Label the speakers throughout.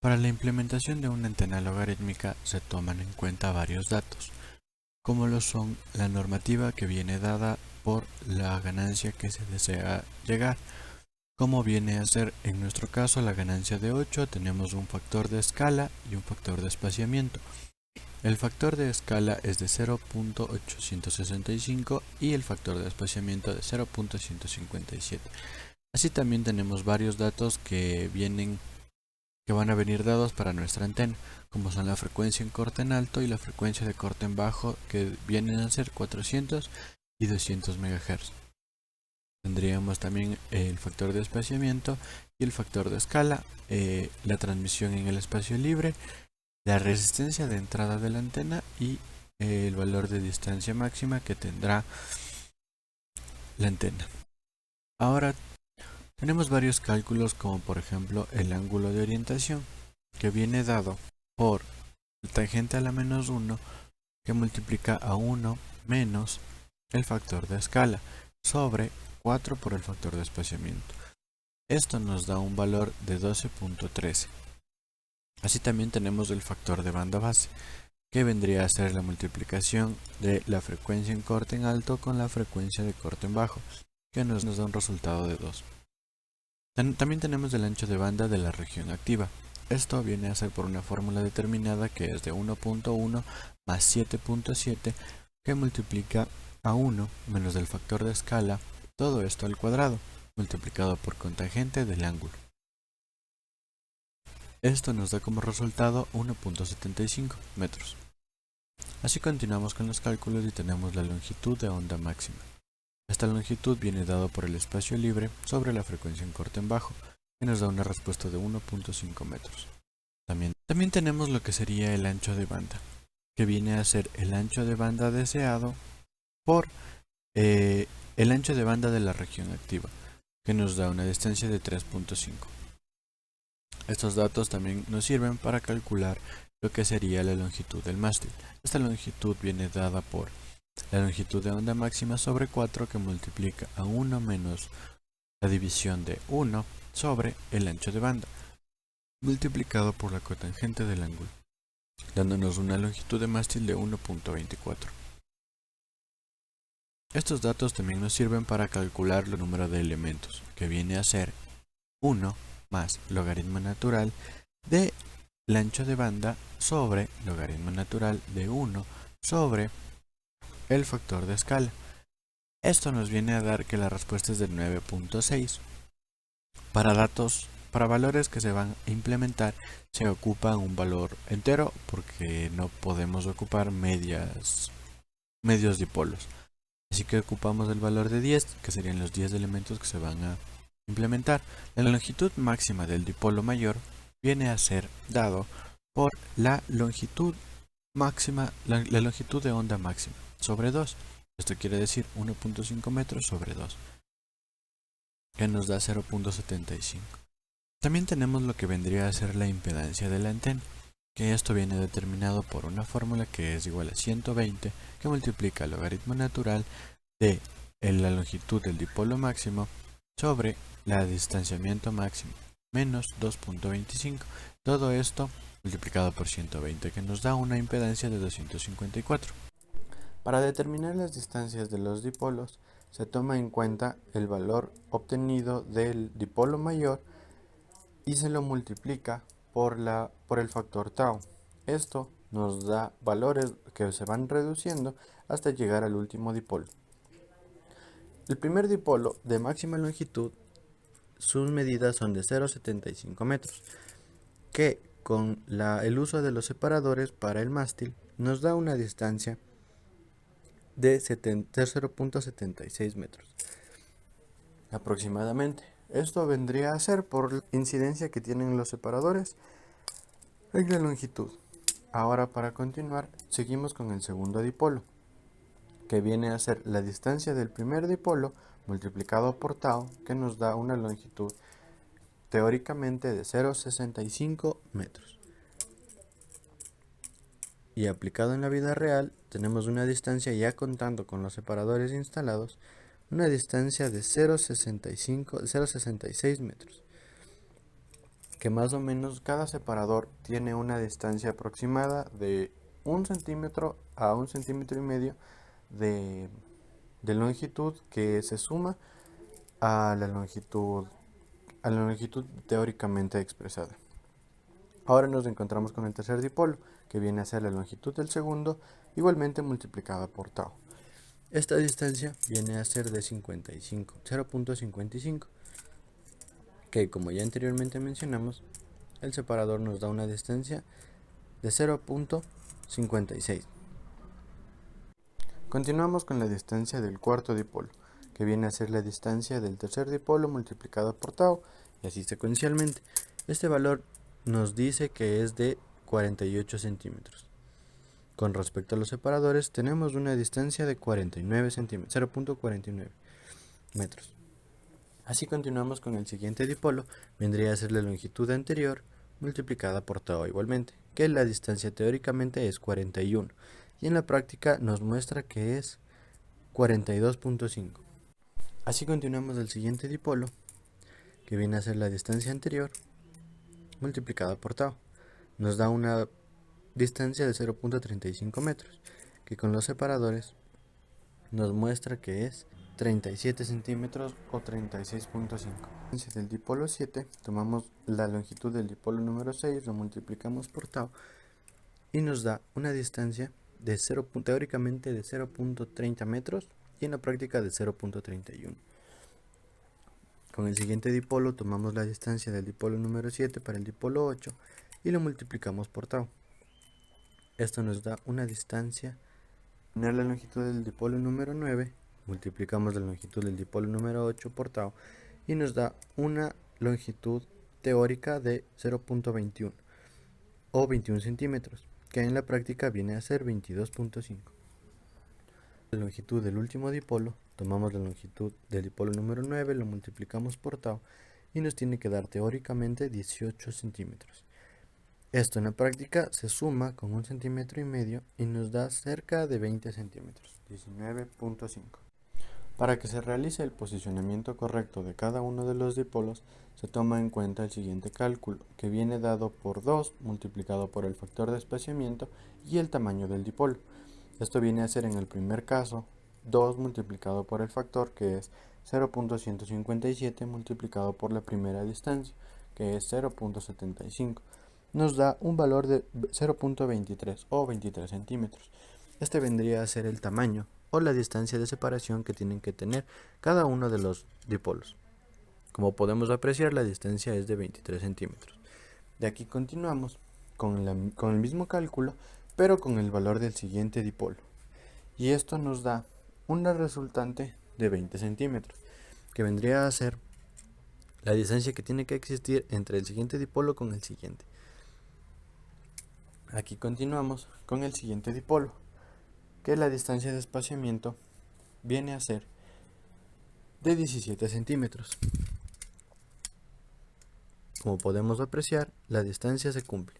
Speaker 1: Para la implementación de una antena logarítmica se toman en cuenta varios datos, como lo son la normativa que viene dada por la ganancia que se desea llegar. Como viene a ser en nuestro caso la ganancia de 8, tenemos un factor de escala y un factor de espaciamiento. El factor de escala es de 0.865 y el factor de espaciamiento de 0.157. Así también tenemos varios datos que van a venir dados para nuestra antena, como son la frecuencia en corte en alto y la frecuencia de corte en bajo, que vienen a ser 400 y 200 MHz. Tendríamos también el factor de espaciamiento y el factor de escala, la transmisión en el espacio libre, la resistencia de entrada de la antena y el valor de distancia máxima que tendrá la antena. Ahora tenemos varios cálculos, como por ejemplo el ángulo de orientación, que viene dado por el tangente a la menos 1, que multiplica a 1 menos el factor de escala sobre 4 por el factor de espaciamiento. Esto nos da un valor de 12.13. Así también tenemos el factor de banda base, que vendría a ser la multiplicación de la frecuencia en corte en alto con la frecuencia de corte en bajo, que nos da un resultado de 2. También tenemos el ancho de banda de la región activa. Esto viene a ser por una fórmula determinada que es de 1.1 más 7.7, que multiplica a 1 menos el factor de escala, todo esto al cuadrado, multiplicado por cotangente del ángulo. Esto nos da como resultado 1.75 metros. Así continuamos con los cálculos y tenemos la longitud de onda máxima. Esta longitud viene dado por el espacio libre sobre la frecuencia en corte en bajo, que nos da una respuesta de 1.5 metros. También tenemos lo que sería el ancho de banda, que viene a ser el ancho de banda deseado por el ancho de banda de la región activa, que nos da una distancia de 3.5. Estos datos también nos sirven para calcular lo que sería la longitud del mástil. Esta longitud viene dada por la longitud de onda máxima sobre 4, que multiplica a 1 menos la división de 1 sobre el ancho de banda, multiplicado por la cotangente del ángulo, dándonos una longitud de mástil de 1.24. Estos datos también nos sirven para calcular el número de elementos, que viene a ser 1 más logaritmo natural de el ancho de banda sobre logaritmo natural de 1 sobre el factor de escala. Esto nos viene a dar que la respuesta es de 9.6. Para valores que se van a implementar, se ocupa un valor entero porque no podemos ocupar medios dipolos. Así que ocupamos el valor de 10, que serían los 10 elementos que se van a implementar. La longitud máxima del dipolo mayor viene a ser dado por la longitud máxima, la longitud de onda máxima sobre 2. Esto quiere decir 1.5 metros sobre 2, que nos da 0.75. También tenemos lo que vendría a ser la impedancia de la antena, que esto viene determinado por una fórmula que es igual a 120, que multiplica el logaritmo natural de la longitud del dipolo máximo sobre la distanciamiento máximo menos 2.25. Todo esto multiplicado por 120, que nos da una impedancia de 254. Para determinar las distancias de los dipolos, se toma en cuenta el valor obtenido del dipolo mayor y se lo multiplica por el factor tau. Esto nos da valores que se van reduciendo hasta llegar al último dipolo. El primer dipolo de máxima longitud, sus medidas son de 0.75 metros, que con el uso de los separadores para el mástil nos da una distancia de 0.76 metros aproximadamente. Esto vendría a ser por la incidencia que tienen los separadores en la longitud. Ahora, para continuar, seguimos con el segundo dipolo, que viene a ser la distancia del primer dipolo multiplicado por tau, que nos da una longitud teóricamente de 0.65 metros. Y aplicado en la vida real, tenemos una distancia, ya contando con los separadores instalados, una distancia de 0.66 metros. que más o menos cada separador tiene una distancia aproximada de 1 centímetro a 1,5 centímetros de longitud, que se suma a la longitud teóricamente expresada. Ahora nos encontramos con el tercer dipolo, que viene a ser la longitud del segundo, igualmente multiplicada por tau. Esta distancia viene a ser de 0.55, que como ya anteriormente mencionamos, el separador nos da una distancia de 0.56. Continuamos con la distancia del cuarto dipolo, que viene a ser la distancia del tercer dipolo multiplicada por tau, y así secuencialmente. Este valor nos dice que es de 48 centímetros. Con respecto a los separadores, tenemos una distancia de 49 centímetros, 0.49 metros. Así continuamos con el siguiente dipolo, vendría a ser la longitud anterior multiplicada por tau igualmente, que la distancia teóricamente es 41, y en la práctica nos muestra que es 42.5. Así continuamos del siguiente dipolo, que viene a ser la distancia anterior multiplicada por tau. Nos da una distancia de 0.35 metros, que con los separadores nos muestra que es 37 centímetros o 36.5. Del dipolo 7, tomamos la longitud del dipolo número 6, lo multiplicamos por tau y nos da una distancia de teóricamente de 0.30 metros y en la práctica de 0.31. Con el siguiente dipolo tomamos la distancia del dipolo número 7 para el dipolo 8 y lo multiplicamos por tau. Esto nos da una distancia. Tener la longitud del dipolo número 9, multiplicamos la longitud del dipolo número 8 por tau y nos da una longitud teórica de 0.21 o 21 centímetros, que en la práctica viene a ser 22.5. La longitud del último dipolo, tomamos la longitud del dipolo número 9, lo multiplicamos por tau y nos tiene que dar teóricamente 18 centímetros. Esto en la práctica se suma con 1,5 centímetros y nos da cerca de 20 centímetros, 19.5. Para que se realice el posicionamiento correcto de cada uno de los dipolos, se toma en cuenta el siguiente cálculo, que viene dado por 2 multiplicado por el factor de espaciamiento y el tamaño del dipolo. Esto viene a ser en el primer caso 2 multiplicado por el factor, que es 0.157 multiplicado por la primera distancia, que es 0.75. Nos da un valor de 0.23 o 23 centímetros. Este vendría a ser el tamaño o la distancia de separación que tienen que tener cada uno de los dipolos. Como podemos apreciar, la distancia es de 23 centímetros. De aquí continuamos con el mismo cálculo, pero con el valor del siguiente dipolo. Y esto nos da una resultante de 20 centímetros, que vendría a ser la distancia que tiene que existir entre el siguiente dipolo con el siguiente. Aquí continuamos con el siguiente dipolo, que la distancia de espaciamiento viene a ser de 17 centímetros. Como podemos apreciar, la distancia se cumple.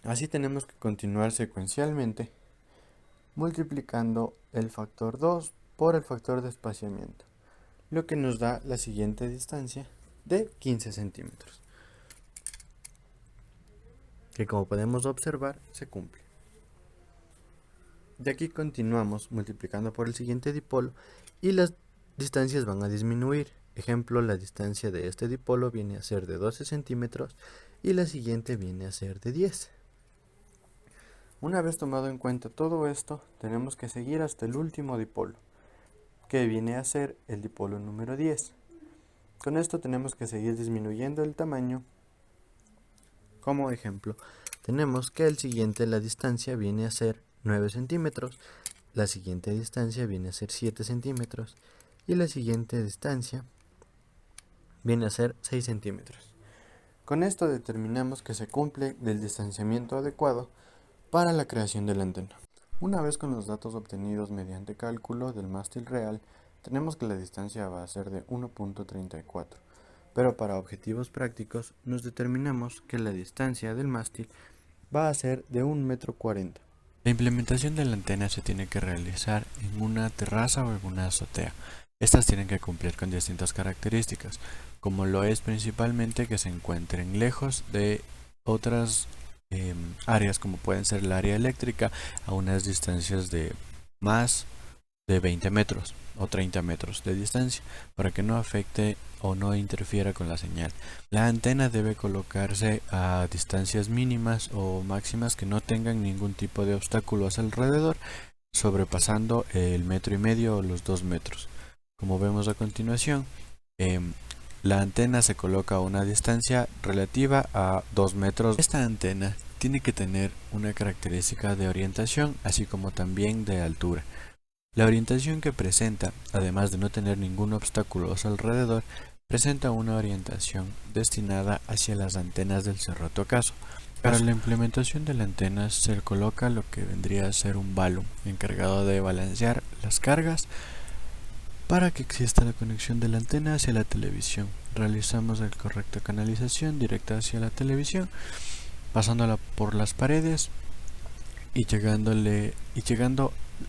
Speaker 1: Así tenemos que continuar secuencialmente multiplicando el factor 2 por el factor de espaciamiento, lo que nos da la siguiente distancia de 15 centímetros, que como podemos observar se cumple. De aquí continuamos multiplicando por el siguiente dipolo y las distancias van a disminuir. Ejemplo, la distancia de este dipolo viene a ser de 12 centímetros y la siguiente viene a ser de 10. Una vez tomado en cuenta todo esto, tenemos que seguir hasta el último dipolo, que viene a ser el dipolo número 10. Con esto tenemos que seguir disminuyendo el tamaño. Como ejemplo, tenemos que el siguiente, la distancia viene a ser 9 centímetros, la siguiente distancia viene a ser 7 centímetros y la siguiente distancia viene a ser 6 centímetros. Con esto determinamos que se cumple el distanciamiento adecuado para la creación de la antena. Una vez con los datos obtenidos mediante cálculo del mástil real, tenemos que la distancia va a ser de 1.34, pero para objetivos prácticos nos determinamos que la distancia del mástil va a ser de 1,40 m. La implementación de la antena se tiene que realizar en una terraza o en una azotea. Estas tienen que cumplir con distintas características, como lo es principalmente que se encuentren lejos de otras áreas, como pueden ser el área eléctrica, a unas distancias de más de 20 metros o 30 metros de distancia, para que no afecte o no interfiera con la señal. La antena debe colocarse a distancias mínimas o máximas que no tengan ningún tipo de obstáculos alrededor, sobrepasando el 1,5 metros o los 2 metros. Como vemos a continuación, la antena se coloca a una distancia relativa a 2 metros. Esta antena tiene que tener una característica de orientación, así como también de altura. La orientación que presenta, además de no tener ningún obstáculo a su alrededor, presenta una orientación destinada hacia las antenas del cerro tocazo. Para la implementación de la antena se coloca lo que vendría a ser un balón encargado de balancear las cargas para que exista la conexión de la antena hacia la televisión. Realizamos la correcta canalización directa hacia la televisión, pasándola por las paredes y llegando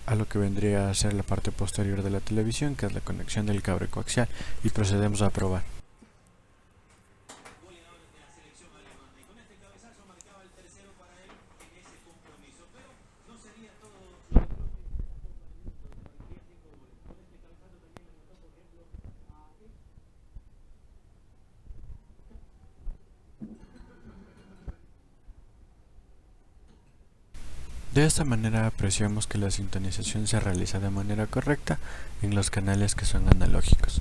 Speaker 1: a lo que vendría a ser la parte posterior de la televisión, que es la conexión del cable coaxial, y procedemos a probar. De esta manera apreciamos que la sintonización se realiza de manera correcta en los canales que son analógicos.